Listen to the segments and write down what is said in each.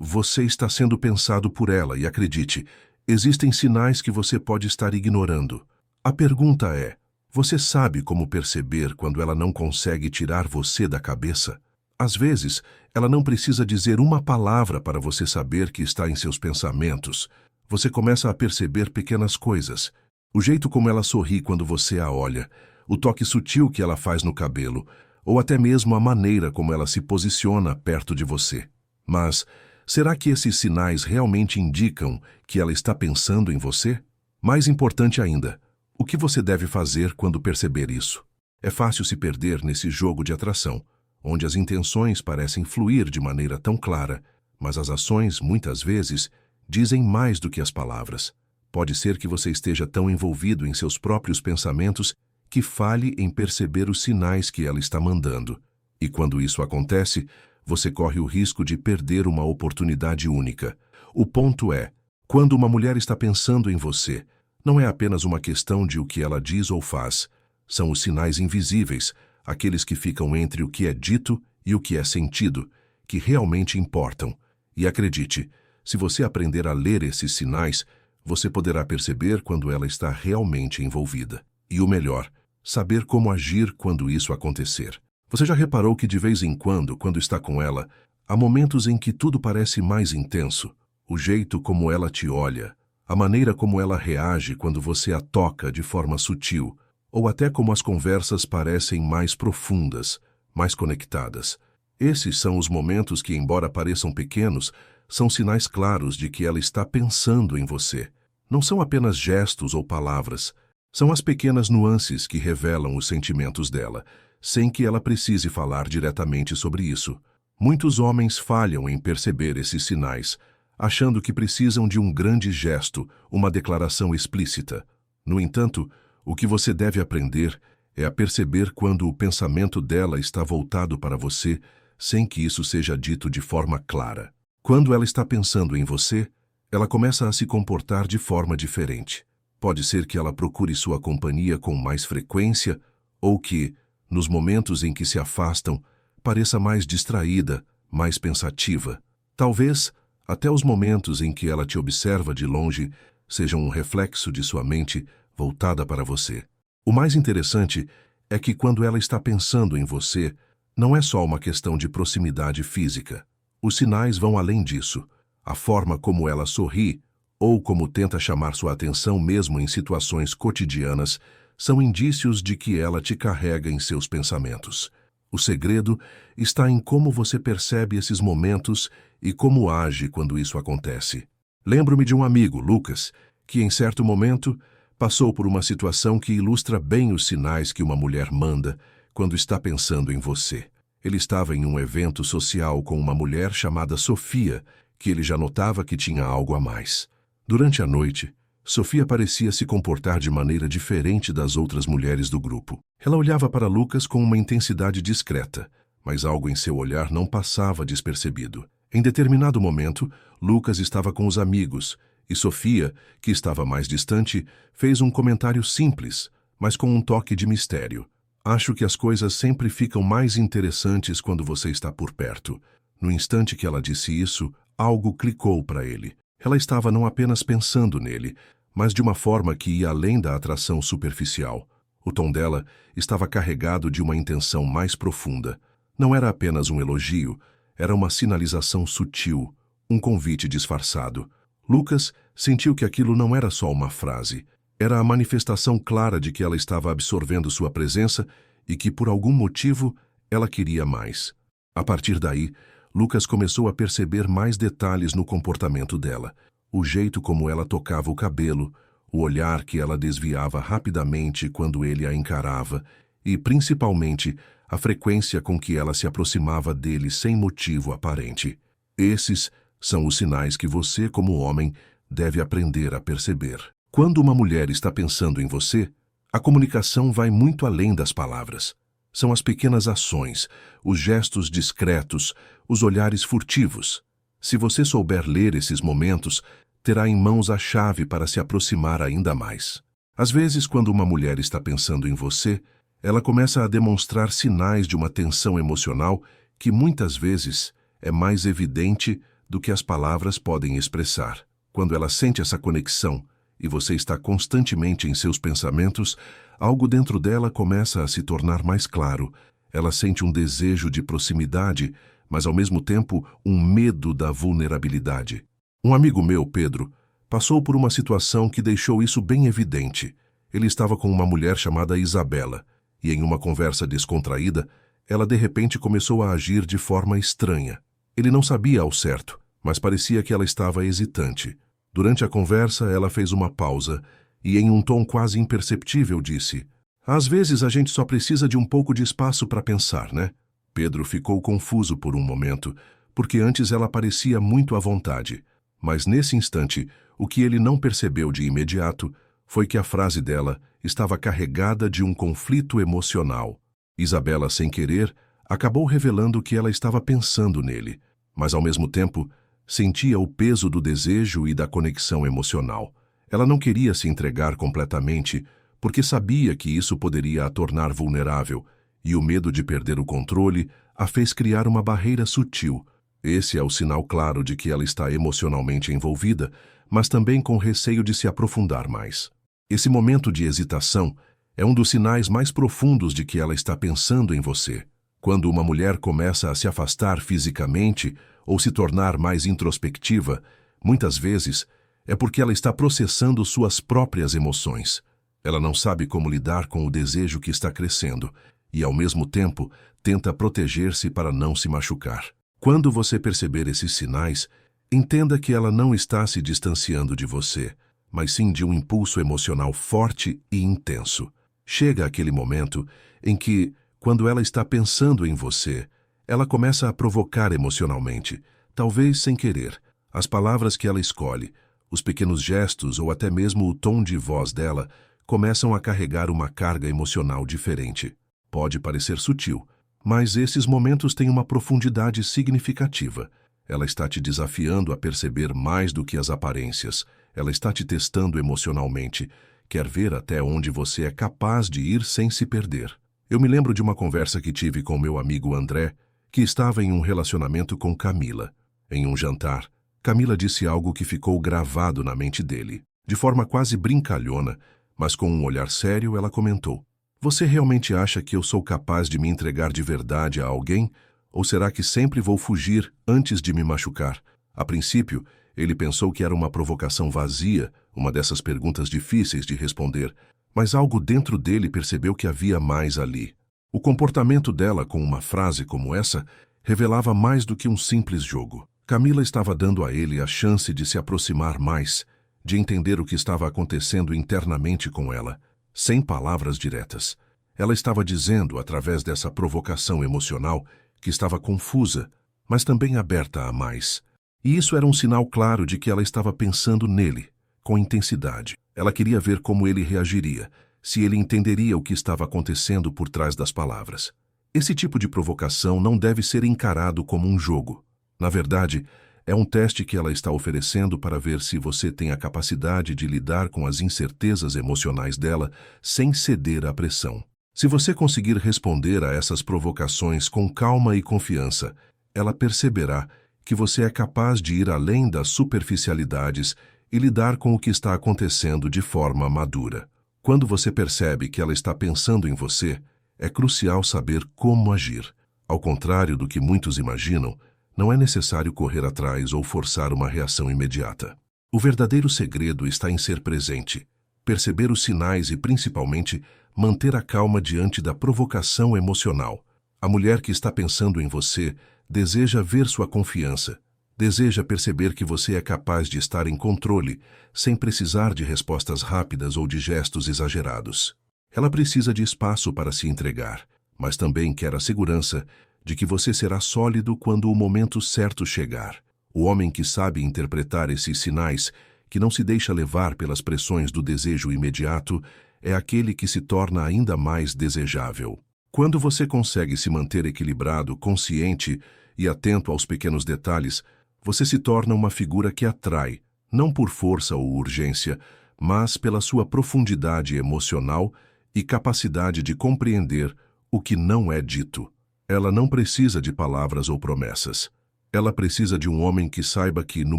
Você está sendo pensado por ela e acredite, existem sinais que você pode estar ignorando. A pergunta é, você sabe como perceber quando ela não consegue tirar você da cabeça? Às vezes, ela não precisa dizer uma palavra para você saber que está em seus pensamentos. Você começa a perceber pequenas coisas. O jeito como ela sorri quando você a olha, o toque sutil que ela faz no cabelo, ou até mesmo a maneira como ela se posiciona perto de você. Mas, será que esses sinais realmente indicam que ela está pensando em você? Mais importante ainda, o que você deve fazer quando perceber isso? É fácil se perder nesse jogo de atração, onde as intenções parecem fluir de maneira tão clara, mas as ações, muitas vezes, dizem mais do que as palavras. Pode ser que você esteja tão envolvido em seus próprios pensamentos que falhe em perceber os sinais que ela está mandando. E quando isso acontece, você corre o risco de perder uma oportunidade única. O ponto é, quando uma mulher está pensando em você, não é apenas uma questão de o que ela diz ou faz. São os sinais invisíveis, aqueles que ficam entre o que é dito e o que é sentido, que realmente importam. E acredite, se você aprender a ler esses sinais, você poderá perceber quando ela está realmente envolvida. E o melhor, saber como agir quando isso acontecer. Você já reparou que de vez em quando está com ela, há momentos em que tudo parece mais intenso? O jeito como ela te olha, a maneira como ela reage quando você a toca de forma sutil, ou até como as conversas parecem mais profundas, mais conectadas. Esses são os momentos que, embora pareçam pequenos, são sinais claros de que ela está pensando em você. Não são apenas gestos ou palavras, são as pequenas nuances que revelam os sentimentos dela, sem que ela precise falar diretamente sobre isso. Muitos homens falham em perceber esses sinais, achando que precisam de um grande gesto, uma declaração explícita. No entanto, o que você deve aprender é a perceber quando o pensamento dela está voltado para você, sem que isso seja dito de forma clara. Quando ela está pensando em você, ela começa a se comportar de forma diferente. Pode ser que ela procure sua companhia com mais frequência, ou que, nos momentos em que se afastam, pareça mais distraída, mais pensativa. Talvez, até os momentos em que ela te observa de longe sejam um reflexo de sua mente voltada para você. O mais interessante é que quando ela está pensando em você, não é só uma questão de proximidade física. Os sinais vão além disso. A forma como ela sorri, ou como tenta chamar sua atenção mesmo em situações cotidianas, são indícios de que ela te carrega em seus pensamentos. O segredo está em como você percebe esses momentos e como age quando isso acontece. Lembro-me de um amigo, Lucas, que em certo momento passou por uma situação que ilustra bem os sinais que uma mulher manda quando está pensando em você. Ele estava em um evento social com uma mulher chamada Sofia, que ele já notava que tinha algo a mais. Durante a noite, Sofia parecia se comportar de maneira diferente das outras mulheres do grupo. Ela olhava para Lucas com uma intensidade discreta, mas algo em seu olhar não passava despercebido. Em determinado momento, Lucas estava com os amigos, e Sofia, que estava mais distante, fez um comentário simples, mas com um toque de mistério. Acho que as coisas sempre ficam mais interessantes quando você está por perto. No instante que ela disse isso, algo clicou para ele. Ela estava não apenas pensando nele, mas de uma forma que ia além da atração superficial. O tom dela estava carregado de uma intenção mais profunda. Não era apenas um elogio, era uma sinalização sutil, um convite disfarçado. Lucas sentiu que aquilo não era só uma frase, era a manifestação clara de que ela estava absorvendo sua presença e que, por algum motivo, ela queria mais. A partir daí, Lucas começou a perceber mais detalhes no comportamento dela. O jeito como ela tocava o cabelo, o olhar que ela desviava rapidamente quando ele a encarava e, principalmente, a frequência com que ela se aproximava dele sem motivo aparente. Esses são os sinais que você, como homem, deve aprender a perceber. Quando uma mulher está pensando em você, a comunicação vai muito além das palavras. São as pequenas ações, os gestos discretos, os olhares furtivos. Se você souber ler esses momentos, terá em mãos a chave para se aproximar ainda mais. Às vezes, quando uma mulher está pensando em você, ela começa a demonstrar sinais de uma tensão emocional que muitas vezes é mais evidente do que as palavras podem expressar. Quando ela sente essa conexão e você está constantemente em seus pensamentos, algo dentro dela começa a se tornar mais claro. Ela sente um desejo de proximidade, mas ao mesmo tempo um medo da vulnerabilidade. Um amigo meu, Pedro, passou por uma situação que deixou isso bem evidente. Ele estava com uma mulher chamada Isabela, e em uma conversa descontraída, ela de repente começou a agir de forma estranha. Ele não sabia ao certo, mas parecia que ela estava hesitante. Durante a conversa, ela fez uma pausa e, em um tom quase imperceptível, disse: "Às vezes a gente só precisa de um pouco de espaço para pensar, né?" Pedro ficou confuso por um momento, porque antes ela parecia muito à vontade. Mas nesse instante, o que ele não percebeu de imediato foi que a frase dela estava carregada de um conflito emocional. Isabela, sem querer, acabou revelando que ela estava pensando nele, mas ao mesmo tempo sentia o peso do desejo e da conexão emocional. Ela não queria se entregar completamente, porque sabia que isso poderia a tornar vulnerável, e o medo de perder o controle a fez criar uma barreira sutil. Esse é o sinal claro de que ela está emocionalmente envolvida, mas também com receio de se aprofundar mais. Esse momento de hesitação é um dos sinais mais profundos de que ela está pensando em você. Quando uma mulher começa a se afastar fisicamente ou se tornar mais introspectiva, muitas vezes é porque ela está processando suas próprias emoções. Ela não sabe como lidar com o desejo que está crescendo e, ao mesmo tempo, tenta proteger-se para não se machucar. Quando você perceber esses sinais, entenda que ela não está se distanciando de você, mas sim de um impulso emocional forte e intenso. Chega aquele momento em que, quando ela está pensando em você, ela começa a provocar emocionalmente, talvez sem querer. As palavras que ela escolhe, os pequenos gestos ou até mesmo o tom de voz dela começam a carregar uma carga emocional diferente. Pode parecer sutil, mas esses momentos têm uma profundidade significativa. Ela está te desafiando a perceber mais do que as aparências. Ela está te testando emocionalmente. Quer ver até onde você é capaz de ir sem se perder. Eu me lembro de uma conversa que tive com meu amigo André, que estava em um relacionamento com Camila. Em um jantar, Camila disse algo que ficou gravado na mente dele. De forma quase brincalhona, mas com um olhar sério, ela comentou: "Você realmente acha que eu sou capaz de me entregar de verdade a alguém? Ou será que sempre vou fugir antes de me machucar?" A princípio, ele pensou que era uma provocação vazia, uma dessas perguntas difíceis de responder, mas algo dentro dele percebeu que havia mais ali. O comportamento dela com uma frase como essa revelava mais do que um simples jogo. Camila estava dando a ele a chance de se aproximar mais, de entender o que estava acontecendo internamente com ela, sem palavras diretas. Ela estava dizendo, através dessa provocação emocional, que estava confusa, mas também aberta a mais. E isso era um sinal claro de que ela estava pensando nele, com intensidade. Ela queria ver como ele reagiria, se ele entenderia o que estava acontecendo por trás das palavras. Esse tipo de provocação não deve ser encarado como um jogo. Na verdade, é um teste que ela está oferecendo para ver se você tem a capacidade de lidar com as incertezas emocionais dela sem ceder à pressão. Se você conseguir responder a essas provocações com calma e confiança, ela perceberá que você é capaz de ir além das superficialidades e lidar com o que está acontecendo de forma madura. Quando você percebe que ela está pensando em você, é crucial saber como agir. Ao contrário do que muitos imaginam, não é necessário correr atrás ou forçar uma reação imediata. O verdadeiro segredo está em ser presente, perceber os sinais e, principalmente, manter a calma diante da provocação emocional. A mulher que está pensando em você deseja ver sua confiança, deseja perceber que você é capaz de estar em controle, sem precisar de respostas rápidas ou de gestos exagerados. Ela precisa de espaço para se entregar, mas também quer a segurança de que você será sólido quando o momento certo chegar. O homem que sabe interpretar esses sinais, que não se deixa levar pelas pressões do desejo imediato, é aquele que se torna ainda mais desejável. Quando você consegue se manter equilibrado, consciente e atento aos pequenos detalhes, você se torna uma figura que atrai, não por força ou urgência, mas pela sua profundidade emocional e capacidade de compreender o que não é dito. Ela não precisa de palavras ou promessas. Ela precisa de um homem que saiba que, no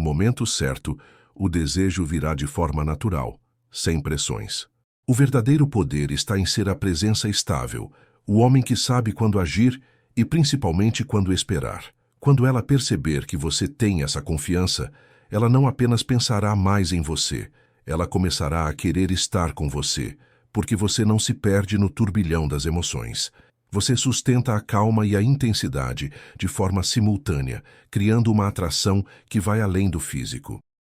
momento certo, o desejo virá de forma natural, sem pressões. O verdadeiro poder está em ser a presença estável, o homem que sabe quando agir e principalmente quando esperar. Quando ela perceber que você tem essa confiança, ela não apenas pensará mais em você, ela começará a querer estar com você, porque você não se perde no turbilhão das emoções. Você sustenta a calma e a intensidade de forma simultânea, criando uma atração que vai além do físico.